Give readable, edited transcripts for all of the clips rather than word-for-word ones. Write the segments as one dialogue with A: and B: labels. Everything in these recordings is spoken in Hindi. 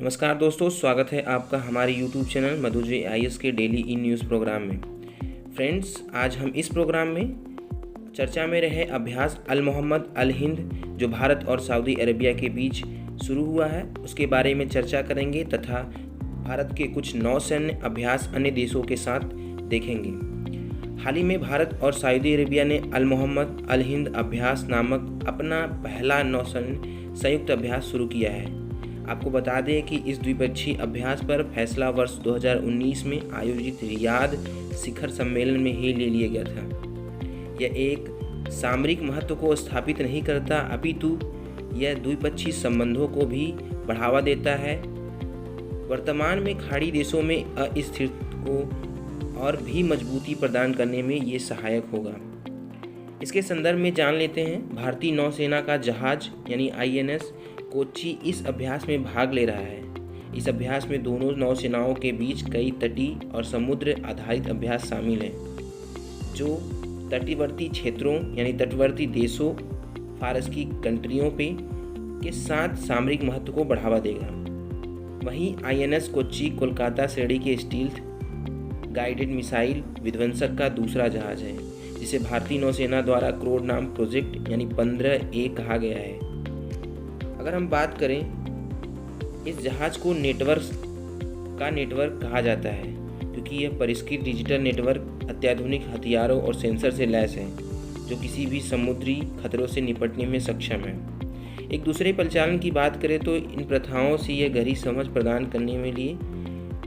A: नमस्कार दोस्तों, स्वागत है आपका हमारे YouTube चैनल मधुजी IAS के डेली ई न्यूज़ प्रोग्राम में। फ्रेंड्स, आज हम इस प्रोग्राम में चर्चा में रहे अभ्यास अल मोहम्मद अल हिंद जो भारत और सऊदी अरेबिया के बीच शुरू हुआ है उसके बारे में चर्चा करेंगे तथा भारत के कुछ नौसैन्य अभ्यास अन्य देशों के साथ देखेंगे। हाल ही में भारत और सऊदी अरेबिया ने अल मोहम्मद अल हिंद अभ्यास नामक अपना पहला नौसैन्य संयुक्त अभ्यास शुरू किया है। आपको बता दें कि इस द्विपक्षीय अभ्यास पर फैसला वर्ष 2019 में आयोजित रियाद शिखर सम्मेलन में ही ले लिया गया था। यह एक सामरिक महत्व को स्थापित नहीं करता, अपितु यह द्विपक्षीय संबंधों को भी बढ़ावा देता है। वर्तमान में खाड़ी देशों में अस्थिरता को और भी मजबूती प्रदान करने में ये सहायक होगा। इसके संदर्भ में जान लेते हैं। भारतीय नौसेना का जहाज यानी INS कोच्चि इस अभ्यास में भाग ले रहा है। इस अभ्यास में दोनों नौसेनाओं के बीच कई तटीय और समुद्र आधारित अभ्यास शामिल हैं, जो तटवर्ती क्षेत्रों यानी तटवर्ती देशों फारसी कंट्रियों के साथ सामरिक महत्व को बढ़ावा देगा। वहीं INS कोच्चि कोलकाता श्रेणी के स्टील्थ गाइडेड मिसाइल विध्वंसक का दूसरा जहाज है, जिसे भारतीय नौसेना द्वारा क्रोड नाम प्रोजेक्ट यानी 15A कहा गया है। अगर हम बात करें, इस जहाज को नेटवर्क कहा जाता है क्योंकि यह परिष्कृत डिजिटल नेटवर्क अत्याधुनिक हथियारों और सेंसर से लैस है, जो किसी भी समुद्री खतरों से निपटने में सक्षम है। एक दूसरे परिचालन की बात करें तो इन प्रथाओं से यह गहरी समझ प्रदान करने में लिए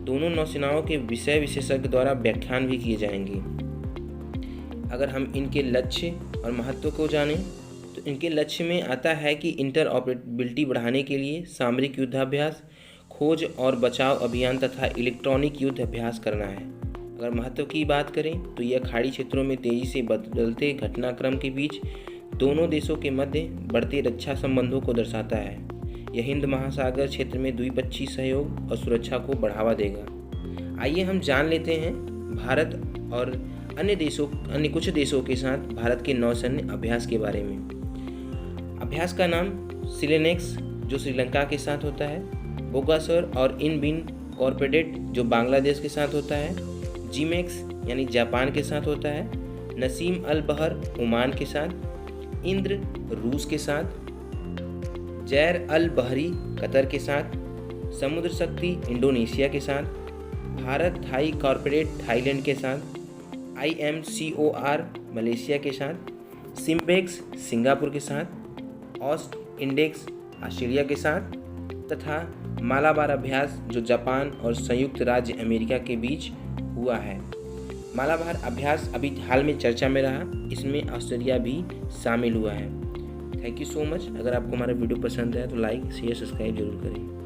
A: दोनों नौसेनाओं के विषय विशेषज्ञ द्वारा व्याख्यान भी किए जाएंगे। अगर हम इनके लक्ष्य और महत्व को जानें तो इनके लक्ष्य में आता है कि इंटरऑपरेबिलिटी बढ़ाने के लिए सामरिक युद्धाभ्यास, खोज और बचाव अभियान तथा इलेक्ट्रॉनिक युद्ध अभ्यास करना है। अगर महत्व की बात करें तो यह खाड़ी क्षेत्रों में तेजी से बदलते घटनाक्रम के बीच दोनों देशों के मध्य बढ़ते रक्षा संबंधों को दर्शाता है। यह हिंद महासागर क्षेत्र में द्विपक्षीय सहयोग और सुरक्षा को बढ़ावा देगा। आइए हम जान लेते हैं भारत और अन्य कुछ देशों के साथ भारत के नौसैन्य अभ्यास के बारे में। अभ्यास का नाम सिलेनेक्स जो श्रीलंका के साथ होता है, बोगासर और इनबिन कॉर्पोरेट जो बांग्लादेश के साथ होता है, जीमेक्स यानी जापान के साथ होता है, नसीम अल बहर ओमान के साथ, इंद्र रूस के साथ, जैर अल बहरी कतर के साथ, समुद्र शक्ति इंडोनेशिया के साथ, भारत थाई कॉर्पोरेट थाईलैंड के साथ, IMCOR मलेशिया के साथ, सिम्बेक्स सिंगापुर के साथ, ऑस्ट इंडेक्स ऑस्ट्रेलिया के साथ तथा मालाबार अभ्यास जो जापान और संयुक्त राज्य अमेरिका के बीच हुआ है। मालाबार अभ्यास अभी हाल में चर्चा में रहा, इसमें ऑस्ट्रेलिया भी शामिल हुआ है। Thank you so much. अगर आपको हमारा वीडियो पसंद है तो लाइक शेयर सब्सक्राइब जरूर करें।